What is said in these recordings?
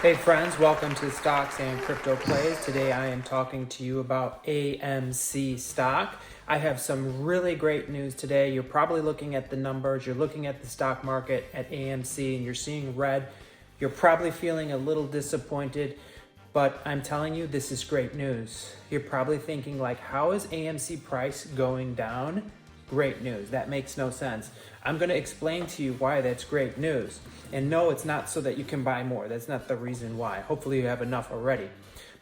Hey friends, welcome to Stocks and Crypto Plays. Today I am talking to you about AMC stock. I have some really great news today. You're probably looking at the numbers, you're looking at the stock market at AMC and you're seeing red. You're probably feeling a little disappointed, but I'm telling you this is great news. You're probably thinking like, how is AMC price going down? Great news. That makes no sense. I'm going to explain to you why that's great news. And no, it's not so that you can buy more. That's not the reason why. Hopefully you have enough already.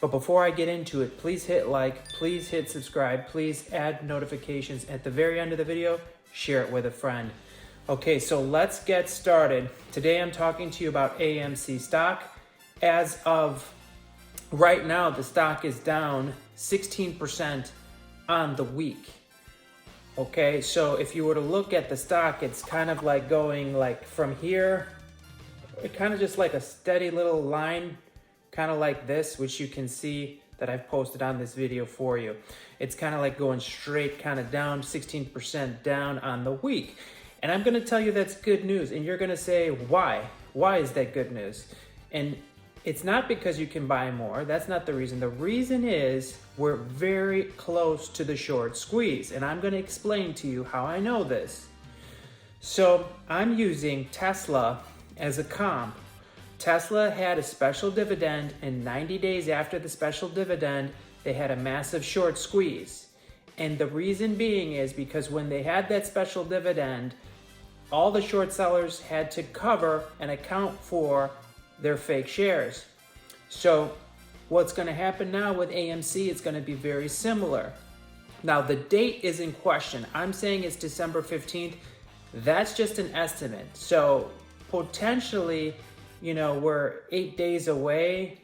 But before I get into it, please hit like, please hit subscribe, please add notifications. At the very end of the video, share it with a friend. Okay, so let's get started. Today I'm talking to you about AMC stock. As of right now, the stock is down 16% on the week. Okay, so if you were to look at the stock, it's kind of like going like from here, kind of just like a steady little line, kind of like this, which you can see that I've posted on this video for you. It's kind of like going straight kind of down, 16% down on the week. And I'm going to tell you that's good news. And you're going to say, why? Why is that good news? And it's not because you can buy more. That's not the reason. The reason is we're very close to the short squeeze. And I'm going to explain to you how I know this. So I'm using Tesla as a comp. Tesla had a special dividend, and 90 days after the special dividend, they had a massive short squeeze. And the reason being is because when they had that special dividend, all the short sellers had to cover and account for their fake shares. So what's going to happen now with AMC is going to be very similar. Now the date is in question. I'm saying it's December 15th. That's just an estimate. So potentially, we're 8 days away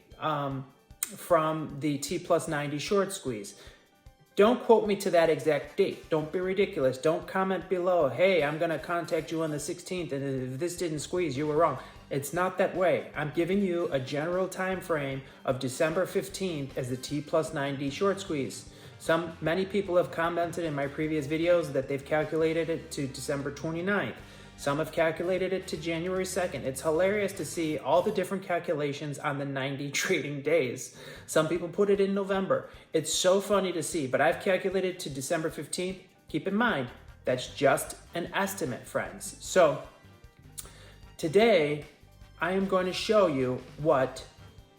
from the T+90 short squeeze. Don't quote me to that exact date. Don't be ridiculous. Don't comment below, hey, I'm going to contact you on the 16th, and if this didn't squeeze, you were wrong. It's not that way. I'm giving you a general time frame of December 15th as the T+90 short squeeze. Many people have commented in my previous videos that they've calculated it to December 29th. Some have calculated it to January 2nd. It's hilarious to see all the different calculations on the 90 trading days. Some people put it in November. It's so funny to see, but I've calculated to December 15th. Keep in mind, that's just an estimate, friends. So today, I am going to show you what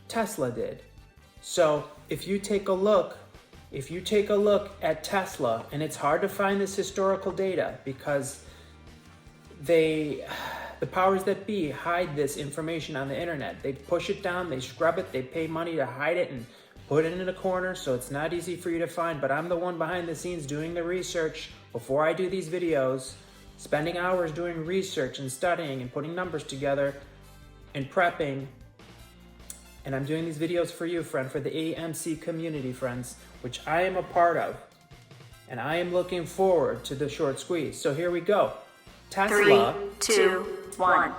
Tesla did. So if you take a look at Tesla, and it's hard to find this historical data because the powers that be hide this information on the internet. They push it down, they scrub it, they pay money to hide it and put it in a corner, so it's not easy for you to find. But I'm the one behind the scenes doing the research before I do these videos, spending hours doing research and studying and putting numbers together and prepping. And I'm doing these videos for you, friend, for the AMC community, friends, which I am a part of. And I am looking forward to the short squeeze. So here we go. Tesla, 3, 2, 1.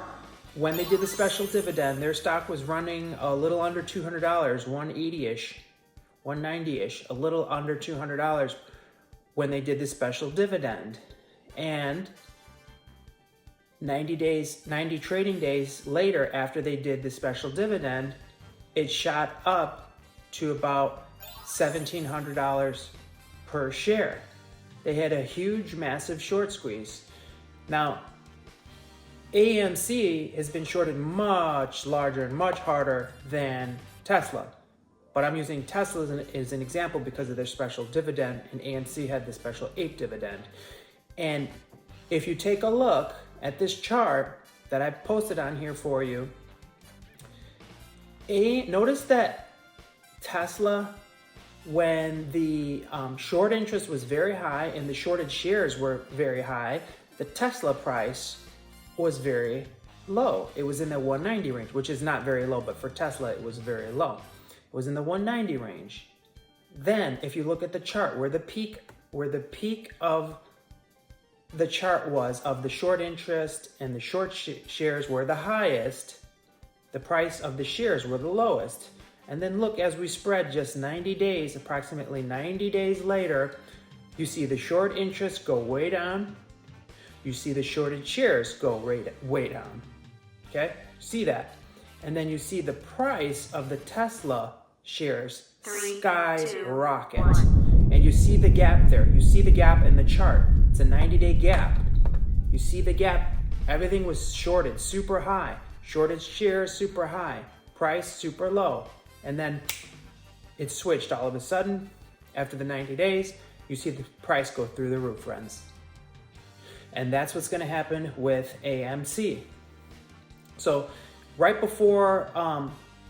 When they did the special dividend, their stock was running a little under $200, 180-ish, 190-ish, a little under $200 when they did the special dividend. And 90 trading days later, after they did the special dividend, it shot up to about $1,700 per share. They had a huge, massive short squeeze. Now, AMC has been shorted much larger and much harder than Tesla. But I'm using Tesla as an example because of their special dividend, and AMC had the special 8 dividend. And if you take a look at this chart that I've posted on here for you, notice that Tesla, when the short interest was very high and the shorted shares were very high, the Tesla price was very low. It was in the 190 range, which is not very low, but for Tesla, it was very low. It was in the 190 range. Then, if you look at the chart, where the peak of the chart was of the short interest and the short shares were the highest, the price of the shares were the lowest. And then look, as we spread just 90 days, approximately 90 days later, you see the short interest go way down. You see the shorted shares go way down. Okay, see that. and then you see the price of the Tesla shares skyrocket. And you see the gap there. You see the gap in the chart. It's a 90-day gap. You see the gap. Everything was shorted super high. Shorted shares super high. Price super low. And then it switched all of a sudden. After the 90 days, you see the price go through the roof, friends. And that's what's going to happen with AMC. So right before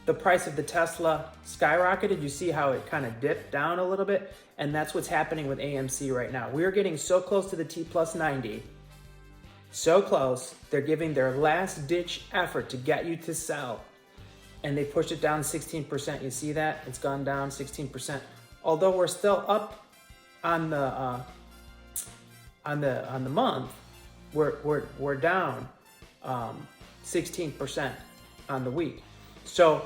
the price of the Tesla skyrocketed, you see how it kind of dipped down a little bit? And that's what's happening with AMC right now. We're getting so close to the T+90. So close, they're giving their last ditch effort to get you to sell. And they pushed it down 16%. You see that? It's gone down 16%. Although we're still up on the month, we're down 16% on the week. So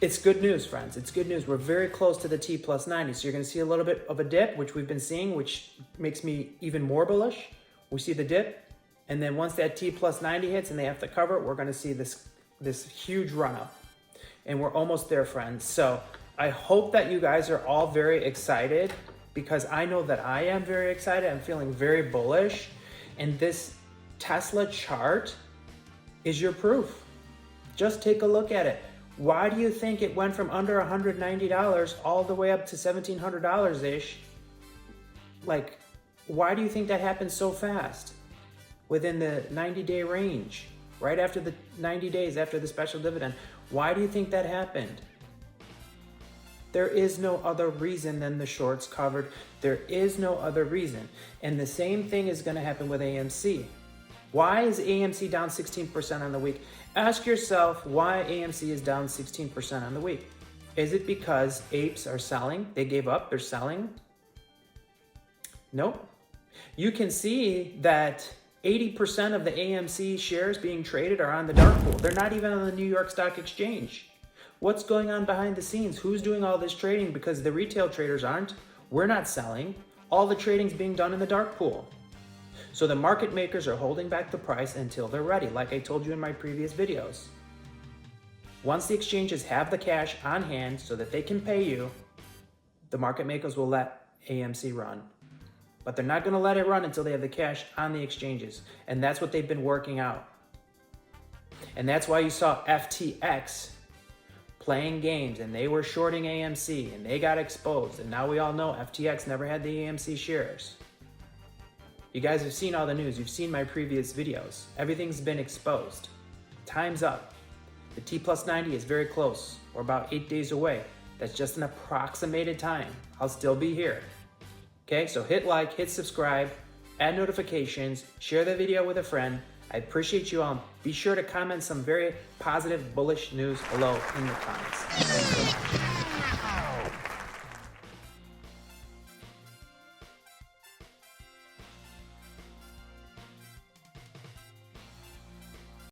it's good news, friends. It's good news. We're very close to the T+90. So you're going to see a little bit of a dip, which we've been seeing, which makes me even more bullish. We see the dip, and then once that T+90 hits and they have to cover it, we're going to see this huge run up, and we're almost there, friends. So I hope that you guys are all very excited, because I know that I am very excited. I'm feeling very bullish, and this Tesla chart is your proof. Just take a look at it. Why do you think it went from under $190 all the way up to $1,700-ish? Like, why do you think that happened so fast within the 90-day range, right after the 90 days after the special dividend? Why do you think that happened? There is no other reason than the shorts covered. There is no other reason. And the same thing is going to happen with AMC. Why is AMC down 16% on the week? Ask yourself why AMC is down 16% on the week. Is it because apes are selling? They gave up, they're selling? Nope. You can see that 80% of the AMC shares being traded are on the dark pool. They're not even on the New York Stock Exchange. What's going on behind the scenes? Who's doing all this trading? Because the retail traders aren't. We're not selling. All the trading's being done in the dark pool. So the market makers are holding back the price until they're ready, like I told you in my previous videos. Once the exchanges have the cash on hand so that they can pay you, the market makers will let AMC run. But they're not going to let it run until they have the cash on the exchanges. And that's what they've been working out. And that's why you saw FTX playing games, and they were shorting AMC, and they got exposed. And now we all know FTX never had the AMC shares. You guys have seen all the news. You've seen my previous videos. Everything's been exposed. Time's up. The T+90 is very close. We're about 8 days away. That's just an approximated time. I'll still be here. Okay, so hit like, hit subscribe, add notifications, share the video with a friend. I appreciate you all. Be sure to comment some very positive, bullish news below in the comments. Thanks so much.